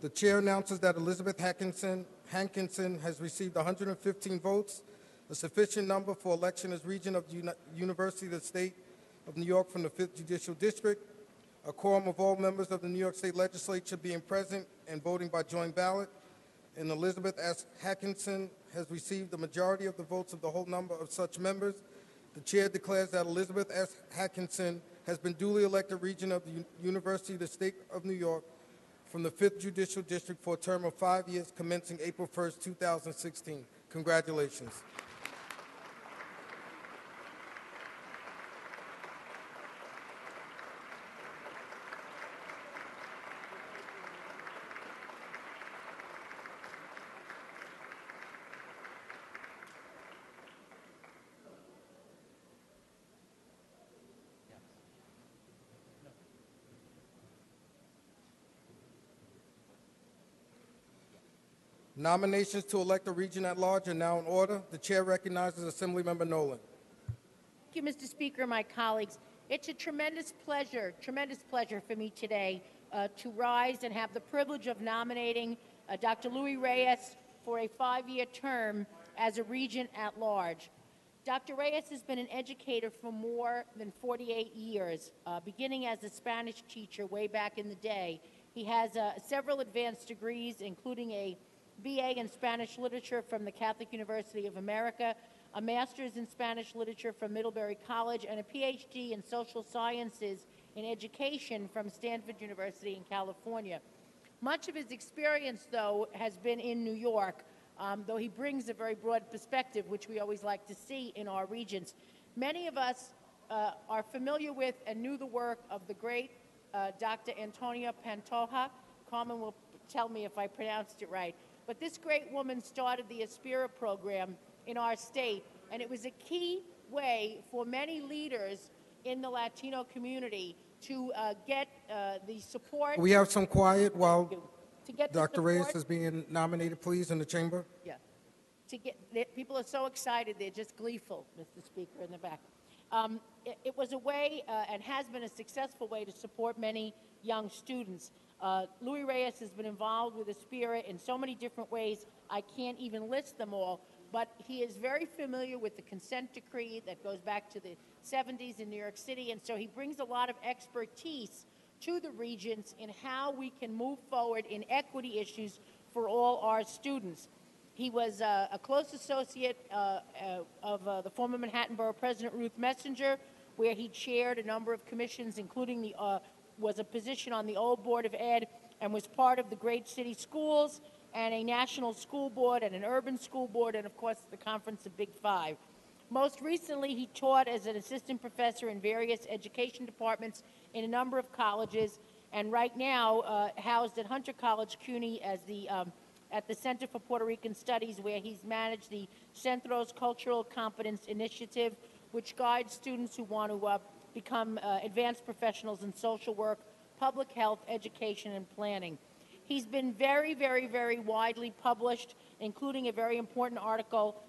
The chair announces that Elizabeth Hankinson has received 115 votes, a sufficient number for election as Regent of the University of the State of New York from the 5th Judicial District. A quorum of all members of the New York State Legislature being present and voting by joint ballot, and Elizabeth S. Hankinson has received the majority of the votes of the whole number of such members. The chair declares that Elizabeth S. Hankinson has been duly elected Regent of the University of the State of New York from the 5th Judicial District for a term of 5 years commencing April 1st, 2016. Congratulations. Nominations to elect a regent at large are now in order. The chair recognizes Assemblymember Nolan. Thank you, Mr. Speaker, my colleagues. It's a tremendous pleasure for me today to rise and have the privilege of nominating Dr. Louis Reyes for a 5-year term as a regent at large. Dr. Reyes has been an educator for more than 48 years, beginning as a Spanish teacher way back in the day. He has several advanced degrees, including a BA in Spanish Literature from the Catholic University of America, a Master's in Spanish Literature from Middlebury College, and a PhD in Social Sciences in Education from Stanford University in California. Much of his experience, though, has been in New York, though he brings a very broad perspective, which we always like to see in our regents. Many of us are familiar with and knew the work of the great Dr. Antonia Pantoja. Carmen will tell me if I pronounced it right. But this great woman started the Aspira program in our state, and it was a key way for many leaders in the Latino community to get the support. We have some quiet while to get Dr. Reyes is being nominated, please, in the chamber. Yeah. People are so excited, they're just gleeful, Mr. Speaker, in the back. It was a way, and has been a successful way, to support many young students. Louis Reyes has been involved with Aspira in so many different ways, I can't even list them all, but he is very familiar with the consent decree that goes back to the 70s in New York City, and so he brings a lot of expertise to the regents in how we can move forward in equity issues for all our students. He was a close associate of the former Manhattan Borough President Ruth Messinger, where he chaired a number of commissions, including was a position on the old Board of Ed, and was part of the Great City Schools and a national school board and an urban school board, and of course the Conference of Big Five. Most recently, he taught as an assistant professor in various education departments in a number of colleges, and right now housed at Hunter College, CUNY, as at the Center for Puerto Rican Studies, where he's managed the Centro's Cultural Competence Initiative, which guides students who want to become advanced professionals in social work, public health, education, and planning. He's been very, very, very widely published, including a very important article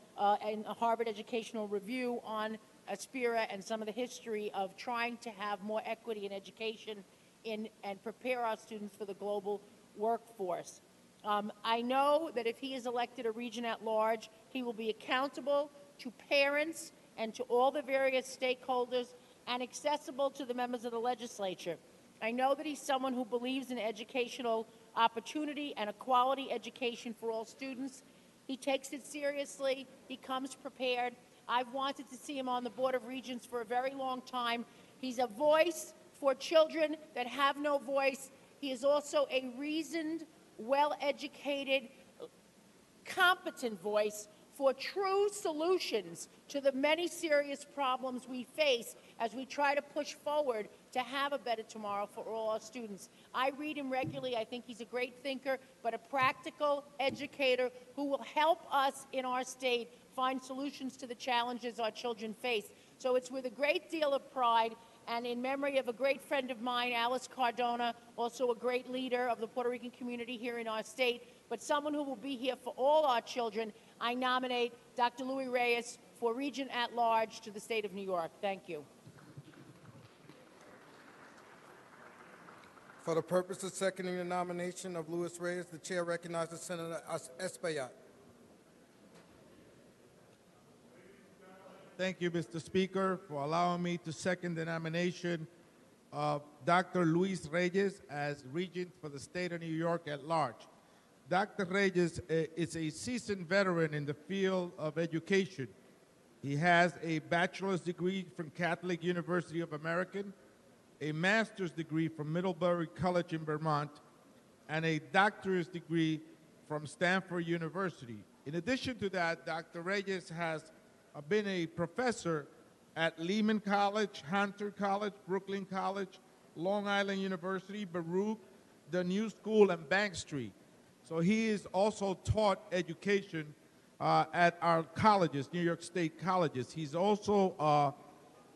in a Harvard Educational Review on Aspira and some of the history of trying to have more equity in education and prepare our students for the global workforce. I know that if he is elected a regent at large, he will be accountable to parents and to all the various stakeholders and accessible to the members of the legislature. I know that he's someone who believes in educational opportunity and a quality education for all students. He takes it seriously. He comes prepared. I've wanted to see him on the Board of Regents for a very long time. He's a voice for children that have no voice. He is also a reasoned, well-educated, competent voice for true solutions to the many serious problems we face as we try to push forward to have a better tomorrow for all our students. I read him regularly. I think he's a great thinker, but a practical educator who will help us in our state find solutions to the challenges our children face. So it's with a great deal of pride and in memory of a great friend of mine, Alice Cardona, also a great leader of the Puerto Rican community here in our state, but someone who will be here for all our children, I nominate Dr. Louis Reyes for Regent at Large to the state of New York. Thank you. For the purpose of seconding the nomination of Luis Reyes, the chair recognizes Senator Espaillat. Thank you, Mr. Speaker, for allowing me to second the nomination of Dr. Luis Reyes as Regent for the state of New York at large. Dr. Reyes is a seasoned veteran in the field of education. He has a bachelor's degree from Catholic University of America, a master's degree from Middlebury College in Vermont, and a doctorate degree from Stanford University. In addition to that, Dr. Reyes has been a professor at Lehman College, Hunter College, Brooklyn College, Long Island University, Baruch, the New School, and Bank Street. So he is also taught education at our colleges, New York State colleges. He's also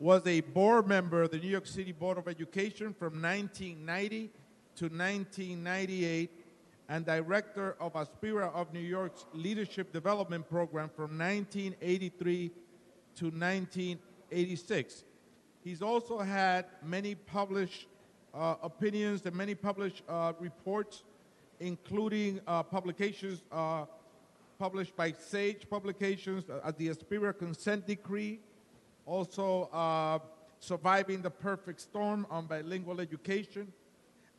was a board member of the New York City Board of Education from 1990 to 1998, and director of Aspira of New York's Leadership Development Program from 1983 to 1986. He's also had many published opinions and many published reports, including publications published by Sage Publications, the Aspira Consent Decree, also Surviving the Perfect Storm on Bilingual Education,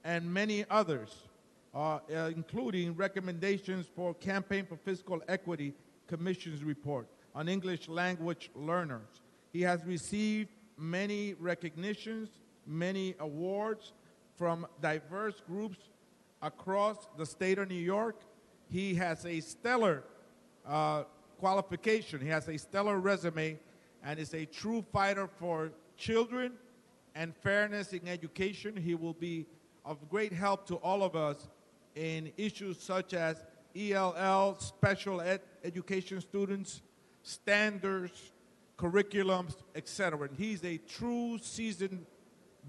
and many others, including recommendations for Campaign for Fiscal Equity Commission's report on English language learners. He has received many recognitions, many awards from diverse groups across the state of New York. He has a stellar qualification. He has a stellar resume and is a true fighter for children and fairness in education. He will be of great help to all of us in issues such as ELL, special education students, standards, curriculums, etc. And he's a true seasoned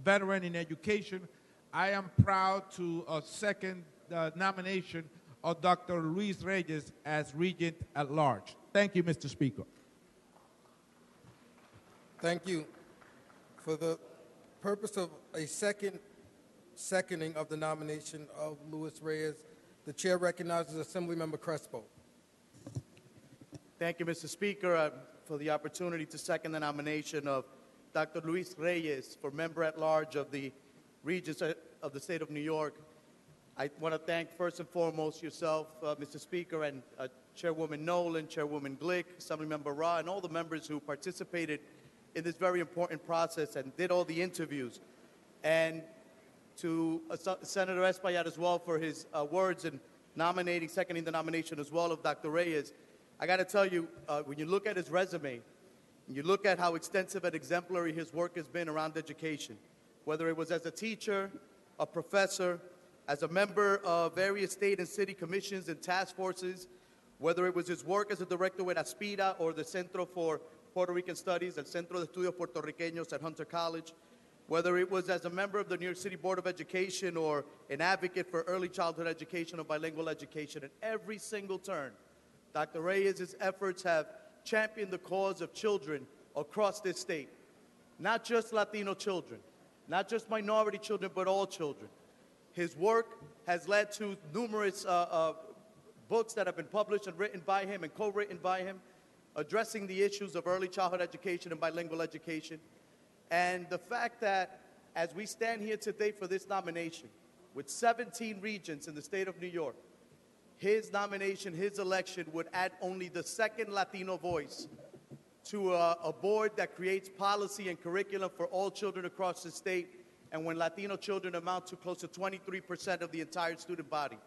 veteran in education. I am proud to second the nomination of Dr. Luis Reyes as Regent at large. Thank you, Mr. Speaker. Thank you. For the purpose of a seconding of the nomination of Luis Reyes, the chair recognizes Assemblymember Crespo. Thank you, Mr. Speaker, for the opportunity to second the nomination of Dr. Luis Reyes for member at large of the Regents of the state of New York. I want to thank first and foremost yourself, Mr. Speaker, and Chairwoman Nolan, Chairwoman Glick, Assemblymember Ra, and all the members who participated in this very important process and did all the interviews. And to Senator Espaillat as well for his words in seconding the nomination as well of Dr. Reyes. I got to tell you, when you look at his resume, and you look at how extensive and exemplary his work has been around education, whether it was as a teacher, a professor, as a member of various state and city commissions and task forces, whether it was his work as a director with Aspira or the Centro for Puerto Rican Studies, el Centro de Estudios Puertorriqueños at Hunter College, whether it was as a member of the New York City Board of Education or an advocate for early childhood education or bilingual education, at every single turn, Dr. Reyes' efforts have championed the cause of children across this state. Not just Latino children, not just minority children, but all children. His work has led to numerous books that have been published and written by him and co-written by him, addressing the issues of early childhood education and bilingual education. And the fact that as we stand here today for this nomination, with 17 regions in the state of New York, his nomination, his election would add only the second Latino voice to a board that creates policy and curriculum for all children across the state, and when Latino children amount to close to 23% of the entire student body.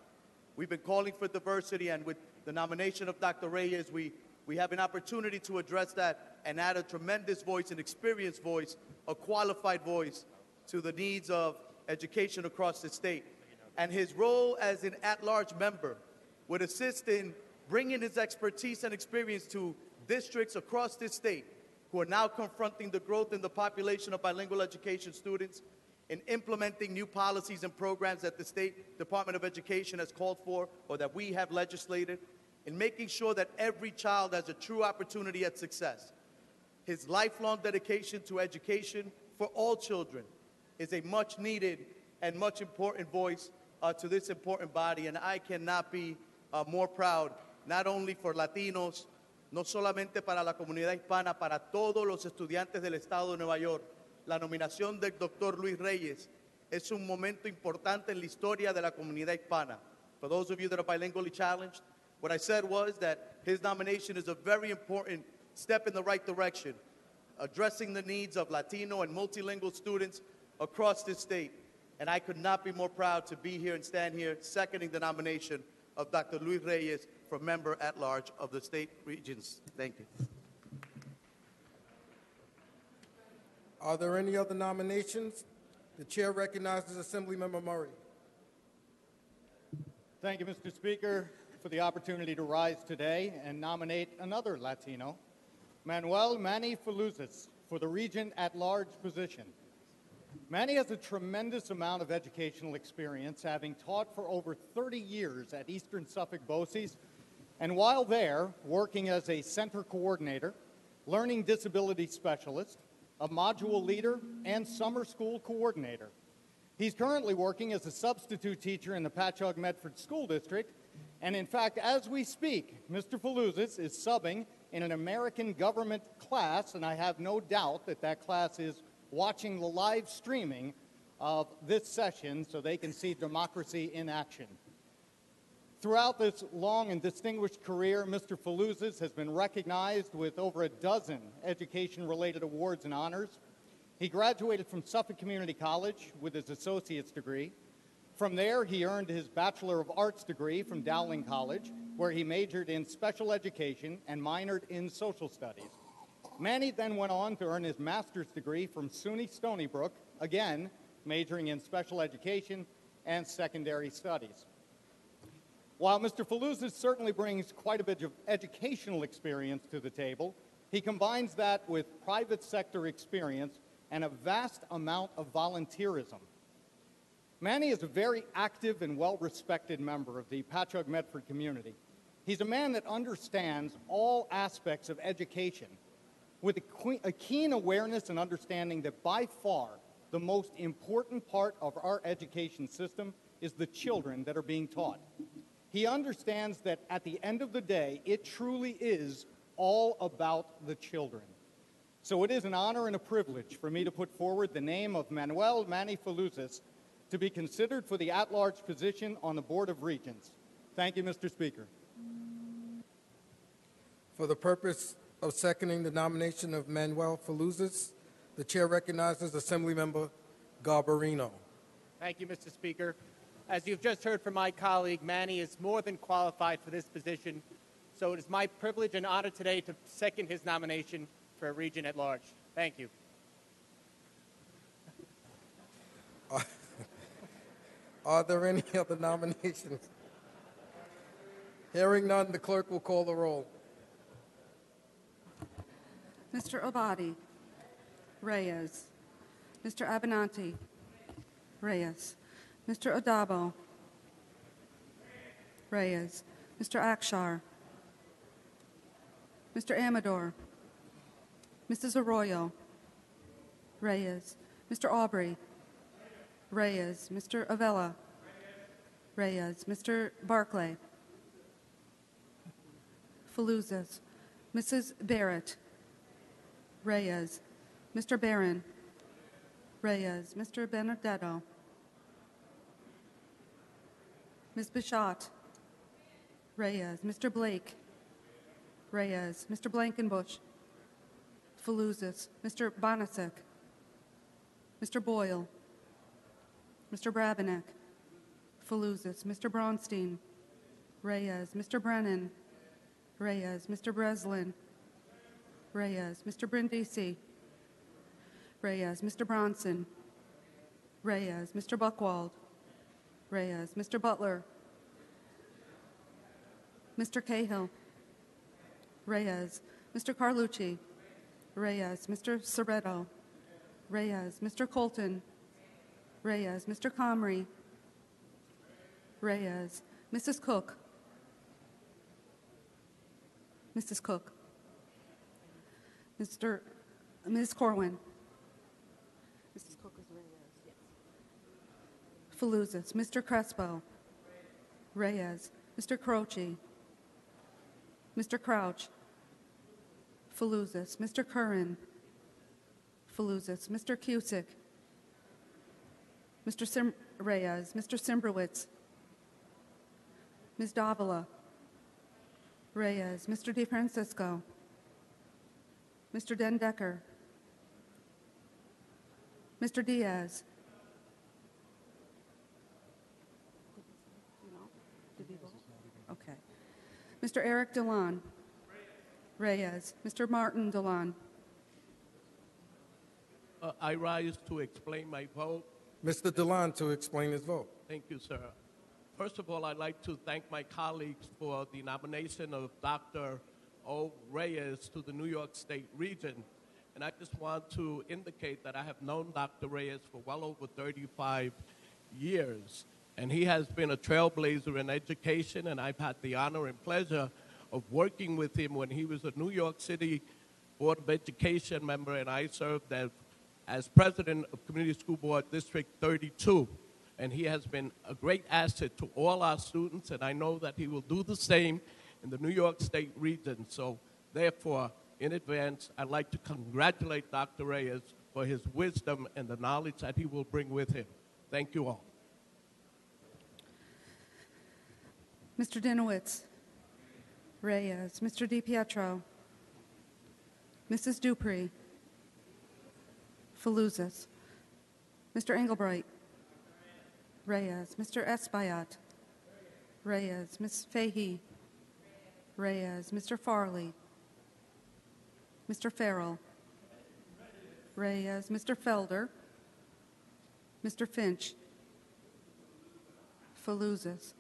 We've been calling for diversity, and with the nomination of Dr. Reyes, we have an opportunity to address that and add a tremendous voice, an experienced voice, a qualified voice to the needs of education across the state. And his role as an at-large member would assist in bringing his expertise and experience to districts across this state who are now confronting the growth in the population of bilingual education students, in implementing new policies and programs that the State Department of Education has called for or that we have legislated, in making sure that every child has a true opportunity at success. His lifelong dedication to education for all children is a much needed and much important voice to this important body. And I cannot be more proud, not only for Latinos, no solamente para la comunidad hispana, para todos los estudiantes del estado de Nueva York. La nominación del Dr. Luis Reyes es un momento importante en la historia de la comunidad hispana. For those of you that are bilingually challenged, what I said was that his nomination is a very important step in the right direction, addressing the needs of Latino and multilingual students across this state. And I could not be more proud to be here and stand here seconding the nomination of Dr. Luis Reyes for Member at Large of the State Regents. Thank you. Are there any other nominations? The chair recognizes Assemblymember Murray. Thank you, Mr. Speaker, for the opportunity to rise today and nominate another Latino, Manuel Manny Faluzas, for the Regent at Large position. Manny has a tremendous amount of educational experience, having taught for over 30 years at Eastern Suffolk BOCES, and while there, working as a center coordinator, learning disability specialist, a module leader, and summer school coordinator. He's currently working as a substitute teacher in the Patchogue-Medford School District, and in fact, as we speak, Mr. Faluzas is subbing in an American government class, and I have no doubt that that class is watching the live streaming of this session so they can see democracy in action. Throughout this long and distinguished career, Mr. Faluzas has been recognized with over a dozen education-related awards and honors. He graduated from Suffolk Community College with his associate's degree. From there, he earned his Bachelor of Arts degree from Dowling College, where he majored in special education and minored in social studies. Manny then went on to earn his master's degree from SUNY Stony Brook, again majoring in special education and secondary studies. While Mr. Faluzas certainly brings quite a bit of educational experience to the table, he combines that with private sector experience and a vast amount of volunteerism. Manny is a very active and well-respected member of the Patchogue-Medford community. He's a man that understands all aspects of education, with a keen awareness and understanding that by far the most important part of our education system is the children that are being taught. He understands that at the end of the day, it truly is all about the children. So it is an honor and a privilege for me to put forward the name of Manuel Manny Faluzas to be considered for the at-large position on the Board of Regents. Thank you, Mr. Speaker. For the purpose of seconding the nomination of Manuel Faluzas, the chair recognizes Assemblymember Garbarino. Thank you, Mr. Speaker. As you've just heard from my colleague, Manny is more than qualified for this position, so it is my privilege and honor today to second his nomination for a Regent at Large. Thank you. Are there any other nominations? Hearing none, the clerk will call the roll. Mr. Obadi, Reyes. Mr. Abenanti, Reyes. Mr. Odabo, Reyes. Mr. Akshar, Mr. Amador, Mrs. Arroyo, Reyes. Mr. Aubrey, Reyes. Mr. Avella, Reyes. Mr. Barclay, Faluzas. Mrs. Barrett, Reyes. Mr. Barron, Reyes. Mr. Benedetto, Ms. Bichat, Reyes. Mr. Blake, Reyes. Mr. Blankenbush, Faluzas. Mr. Bonasek, Mr. Boyle, Mr. Brabenek, Faluzas. Mr. Braunstein, Reyes. Mr. Brennan, Reyes. Mr. Breslin, Reyes. Mr. Brindisi, Reyes. Mr. Bronson, Reyes. Mr. Buchwald, Reyes. Mr. Butler, Mr. Cahill, Reyes. Mr. Carlucci, Reyes. Mr. Soretto, Reyes. Mr. Colton, Reyes. Mr. Comrie, Reyes. Mrs. Cook, Mrs. Cook, Ms. Corwin. Mrs. Cook is Reyes. Yes. Faluzas, Mr. Crespo, Reyes, Mr. Croce, Mr. Crouch, Faluzas, Mr. Curran, Faluzas, Mr. Cusick, Mr. Reyes, Mr. Simbrowitz, Ms. Davila, Reyes, Mr. DeFrancisco, Mr. Dendecker, Mr. Diaz. Did he vote? Okay. Mr. Eric Delon, Reyes, Mr. Martin Delon, I rise to explain my vote. Mr. Delon to explain his vote. Thank you, sir. First of all, I'd like to thank my colleagues for the nomination of Dr. O. Reyes to the New York State region. And I just want to indicate that I have known Dr. Reyes for well over 35 years. And he has been a trailblazer in education, and I've had the honor and pleasure of working with him when he was a New York City Board of Education member, and I served as president of Community School Board District 32. And he has been a great asset to all our students, and I know that he will do the same in the New York State region. So therefore, in advance, I'd like to congratulate Dr. Reyes for his wisdom and the knowledge that he will bring with him. Thank you all. Mr. Dinowitz, Reyes, Mr. DiPietro, Mrs. Dupree, Faluzas, Mr. Engelbright, Reyes, Mr. Espaillat, Reyes, Ms. Fahey, Reyes, Mr. Farley, Mr. Farrell, Reyes, Mr. Felder, Mr. Finch, Faluzas,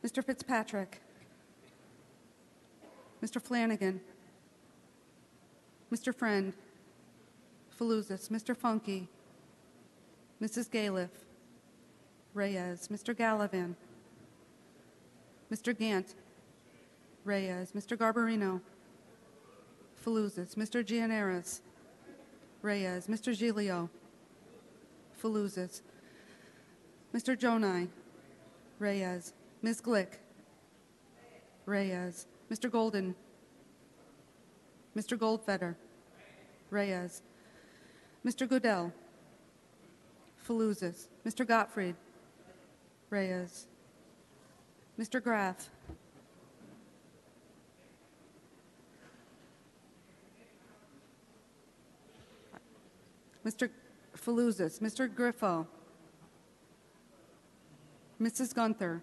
Mr. Fitzpatrick, Mr. Flanagan, Mr. Friend, Faluzas, Mr. Funky, Mrs. Galiff, Reyes, Mr. Gallivan, Mr. Gant, Reyes, Mr. Garbarino, Faluzas, Mr. Gianaris, Reyes, Mr. Giglio, Faluzas, Mr. Jonai, Reyes, Ms. Glick, Reyes, Mr. Golden, Mr. Goldfeder, Reyes, Mr. Goodell, Faluzas, Mr. Gottfried, Reyes, Mr. Graff, Mr. Faluzas, Mr. Griffo, Mrs. Gunther,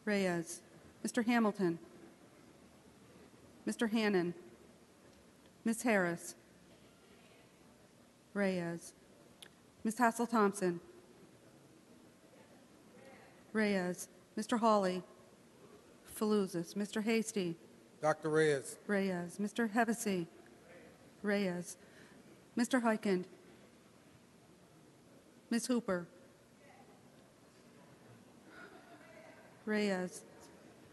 Reyes, Mr. Hamilton, Mr. Hannon, Ms. Harris, Reyes, Ms. Hassel-Thompson, Reyes, Mr. Hawley, Faluzas, Mr. Hasty, Dr. Reyes. Reyes, Mr. Hevesy, Reyes, Mr. Heikind, Ms. Hooper, Reyes,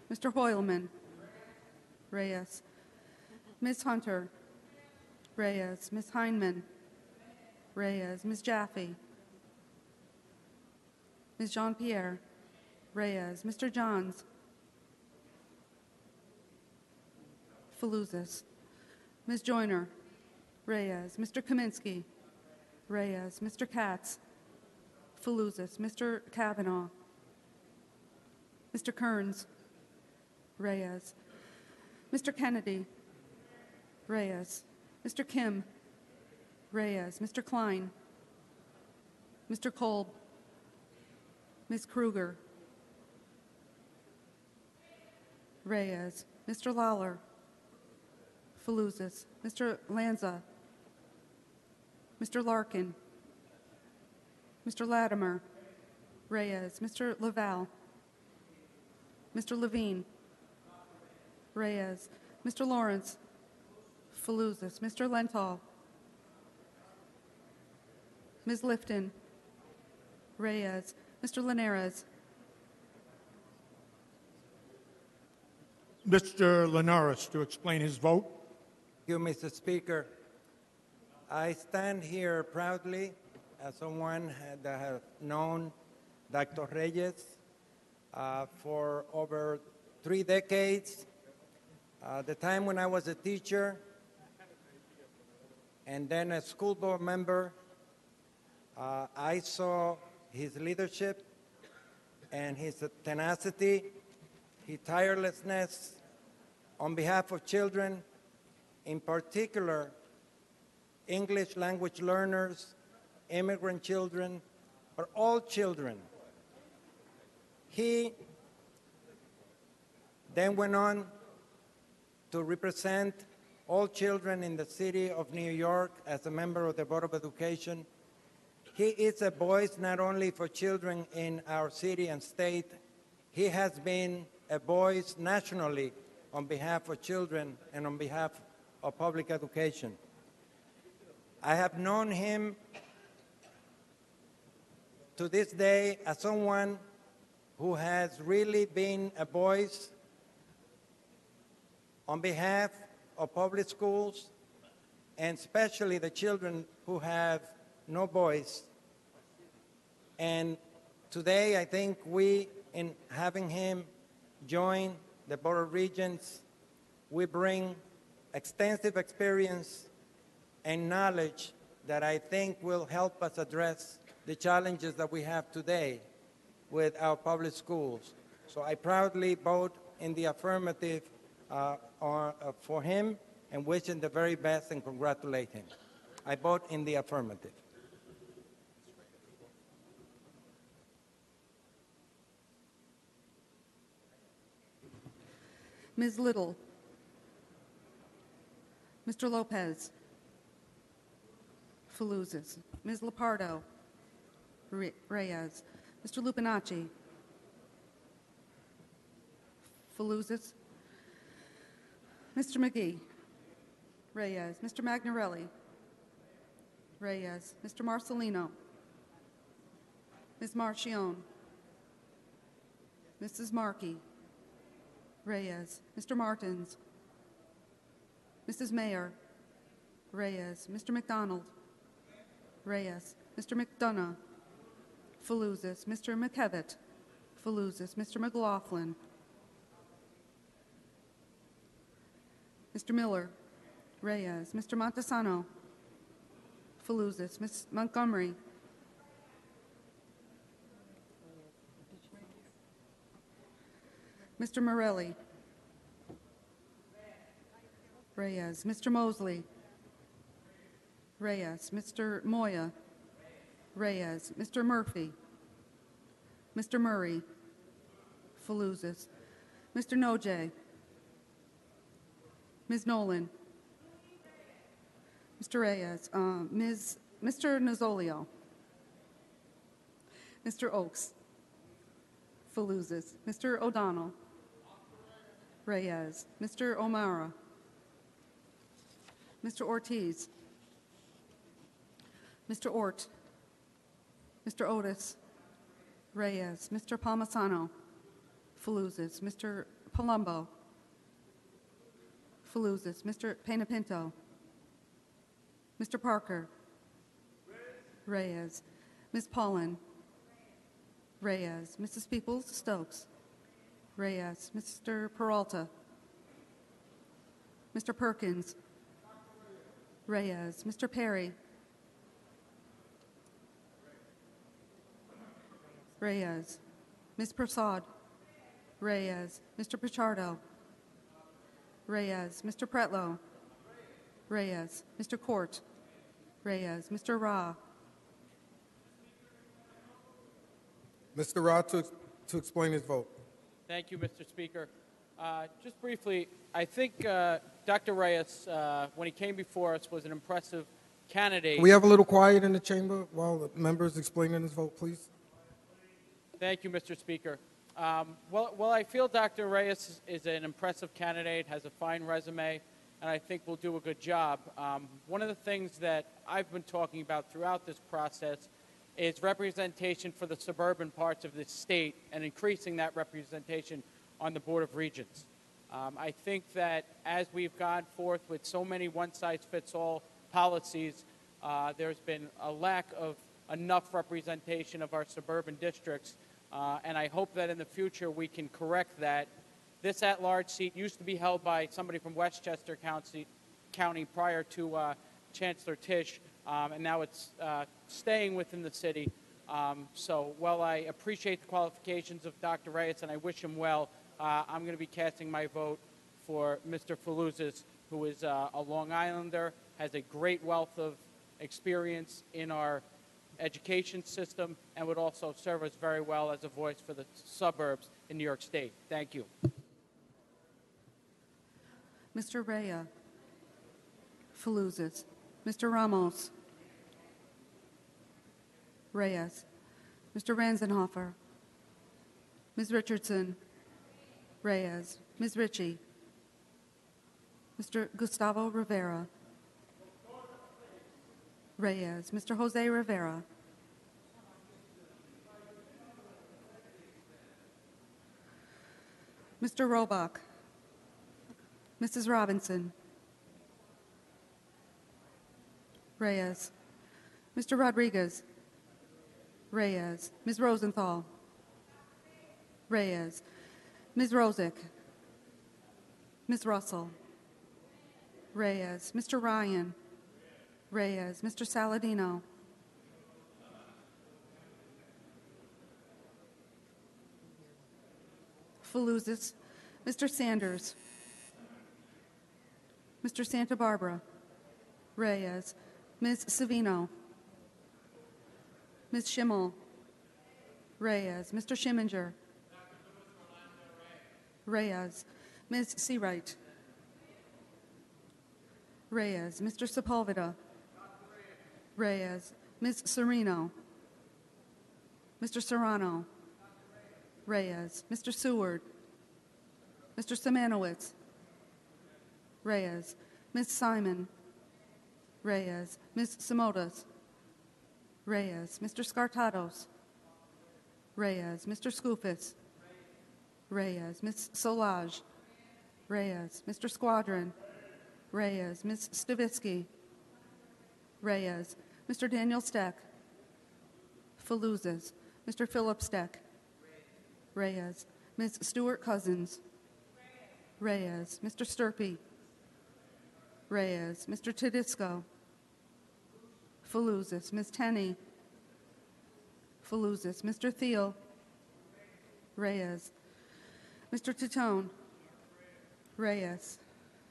Mr. Hoylman, Reyes, Ms. Hunter, Reyes, Ms. Heineman, Reyes, Ms. Jaffe, Ms. Jean-Pierre, Reyes, Mr. Johns, Faluzas, Ms. Joyner, Reyes, Mr. Kaminsky, Reyes, Mr. Katz, Faluzas, Mr. Kavanaugh, Mr. Kearns, Reyes, Mr. Kennedy, Reyes, Mr. Kim, Reyes, Mr. Klein, Mr. Kolb, Ms. Kruger, Reyes, Mr. Lawler, Faluzas, Mr. Lanza, Mr. Larkin, Mr. Latimer, Reyes, Mr. Laval, Mr. Levine, Reyes, Mr. Lawrence, Faluzas, Mr. Lenthal, Ms. Lifton, Reyes, Mr. Linares, Mr. Linares to explain his vote. Thank you, Mr. Speaker. I stand here proudly as someone that has known Dr. Reyes, for over 3 decades. The time when I was a teacher and then a school board member, I saw his leadership and his tenacity, his tirelessness on behalf of children, in particular English language learners, immigrant children, but all children. He then went on to represent all children in the city of New York as a member of the Board of Education. He is a voice not only for children in our city and state, he has been a voice nationally on behalf of children and on behalf of public education. I have known him to this day as someone who has really been a voice on behalf of public schools, and especially the children who have no voice. And today, I think we, in having him join the Board of Regents, we bring extensive experience and knowledge that I think will help us address the challenges that we have today with our public schools. So I proudly vote in the affirmative for him and wish him the very best and congratulate him. I vote in the affirmative. Ms. Little. Mr. Lopez. Faluzas. Ms. Lepardo. Reyes. Mr. Lupinacci. Faluzas. Mr. McGee. Reyes. Mr. Magnarelli. Reyes. Mr. Marcelino. Ms. Marchione. Mrs. Markey. Reyes. Mr. Martins. Mrs. Mayer. Reyes. Mr. McDonald. Reyes. Mr. McDonough. Faluzas. Mr. McKevitt. Faluzas. Mr. McLaughlin. Mr. Miller. Reyes. Mr. Montesano. Faluzas. Ms. Montgomery. Mr. Morelli. Reyes. Mr. Mosley. Reyes. Mr. Moya. Reyes. Mr. Murphy. Mr. Murray. Faluzas. Mr. Noje. Ms. Nolan. Mr. Reyes. Mr. Nozzolio. Mr. Oakes. Faluzas. Mr. O'Donnell. Reyes. Mr. O'Mara. Mr. Ortiz. Mr. Ort. Mr. Otis. Reyes. Mr. Palmisano. Faluzas. Mr. Palumbo. Faluzas. Mr. Penapinto. Mr. Parker. Reyes. Ms. Paulin. Reyes. Mrs. Peoples-Stokes. Reyes. Mr. Peralta. Mr. Perkins. Reyes. Mr. Perry. Reyes. Ms. Prasad. Reyes. Mr. Pichardo. Reyes. Mr. Pretlow. Reyes. Mr. Court. Reyes. Mr. Ra. Mr. Ra to explain his vote. Thank you, Mr. Speaker. Just briefly, I think Dr. Reyes, when he came before us, was an impressive candidate. Can we have a little quiet in the chamber while the members explaining his vote, please? Thank you, Mr. Speaker. Well, I feel Dr. Reyes is an impressive candidate, has a fine resume, and I think will do a good job. One of the things that I've been talking about throughout this process is representation for the suburban parts of the state and increasing that representation on the Board of Regents. I think that as we've gone forth with so many one-size-fits-all policies, there's been a lack of enough representation of our suburban districts, and I hope that in the future we can correct that. This at-large seat used to be held by somebody from Westchester County prior to Chancellor Tisch, and now it's staying within the city. So while I appreciate the qualifications of Dr. Reyes and I wish him well, I'm going to be casting my vote for Mr. Faluzas, who is a Long Islander, has a great wealth of experience in our education system, and would also serve us very well as a voice for the suburbs in New York State. Thank you. Mr. Rea, Faluzas. Mr. Ramos, Reyes. Mr. Ranzenhofer, Ms. Richardson, Reyes. Ms. Ritchie, Mr. Gustavo Rivera, Reyes. Mr. Jose Rivera, Mr. Robach, Mrs. Robinson, Reyes. Mr. Rodriguez, Reyes. Ms. Rosenthal, Reyes. Ms. Rosick, Ms. Russell, Reyes. Mr. Ryan, Reyes. Mr. Saladino, Faluzas. Mr. Sanders, Mr. Santa Barbara, Reyes. Ms. Savino, Ms. Schimmel, Reyes. Mr. Schimminger, Reyes. Ms. Seawright, Reyes. Mr. Sepulveda, Reyes. Ms. Sereno, Mr. Serrano, Reyes. Mr. Seward, Mr. Simanowitz, Reyes. Ms. Simon, Reyes. Ms. Simotas, Reyes. Mr. Scartados, Reyes. Mr. Skoufis, Reyes. Ms. Solage, Reyes. Mr. Squadron, Reyes. Ms. Stavitsky, Reyes. Mr. Daniel Steck, Faluzas. Mr. Philip Steck, Reyes. Ms. Stewart Cousins, Reyes. Mr. Sturpey, Reyes. Mr. Tedisco, Faluzas. Ms. Tenney, Faluzas. Mr. Thiel, Reyes. Mr. Titone, Reyes.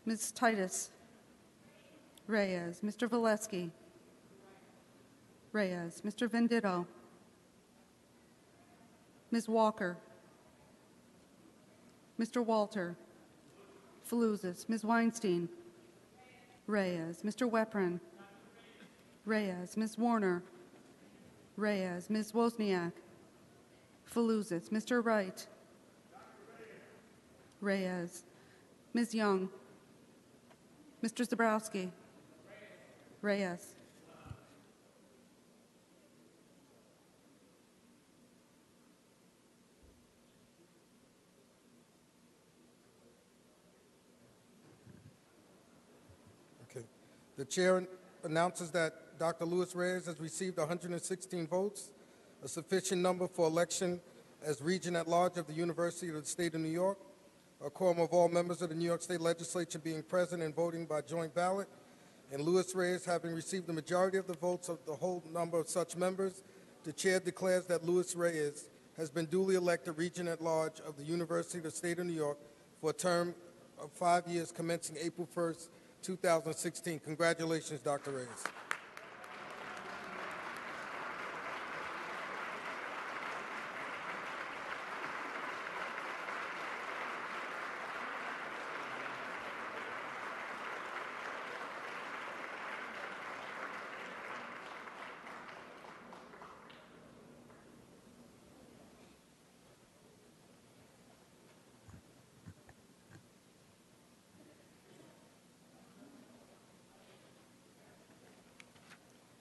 Ms. Titus, Reyes. Mr. Valesky, Reyes. Mr. Venditto, Ms. Walker, Mr. Walter, Faluzas. Ms. Weinstein, Reyes. Mr. Weprin, Reyes. Ms. Warner, Reyes. Ms. Wozniak, Faluzas. Mr. Wright, Reyes. Ms. Young, Mr. Zabrowski, Reyes. Okay. The chair announces that Dr. Luis Reyes has received 116 votes, a sufficient number for election as Regent at Large of the University of the State of New York. A quorum of all members of the New York State Legislature being present and voting by joint ballot, and Luis Reyes having received the majority of the votes of the whole number of such members, the chair declares that Luis Reyes has been duly elected Regent at Large of the University of the State of New York for a term of 5 years commencing April 1st, 2016. Congratulations, Dr. Reyes.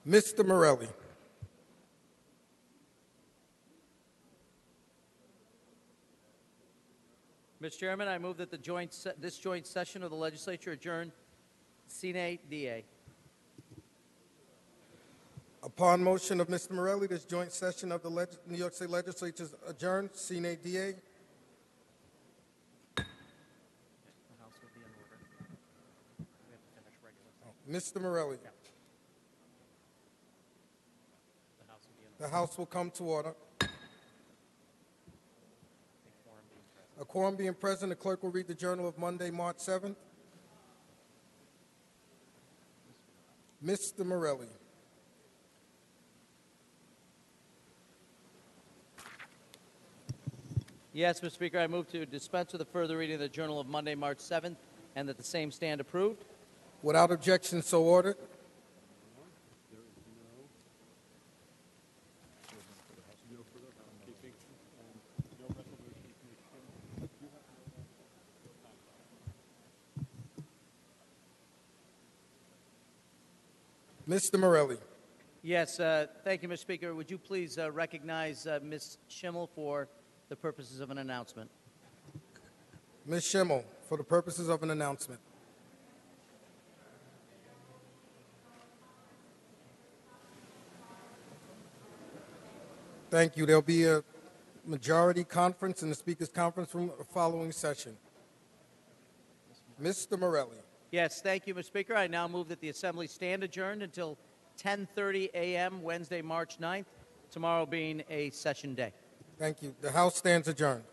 Mr. Morelli. Mr. Chairman, I move that this joint session of the legislature adjourn sine die. Upon motion of Mr. Morelli, this joint session of the New York State Legislature is adjourned. Sine die. Mr. Morelli. The House will come to order. A quorum being present, the clerk will read the Journal of Monday, March 7th. Mr. Morelli. Yes, Mr. Speaker, I move to dispense with the further reading of the Journal of Monday, March 7th, and that the same stand approved. Without objection, so ordered. Mr. Morelli. Yes, thank you, Mr. Speaker. Would you please recognize Ms. Schimmel for the purposes of an announcement? Ms. Schimmel, for the purposes of an announcement. Thank you. There'll be a majority conference in the Speaker's conference room following session. Mr. Morelli. Yes, thank you, Mr. Speaker. I now move that the Assembly stand adjourned until 10:30 a.m. Wednesday, March 9th, tomorrow being a session day. Thank you. The House stands adjourned.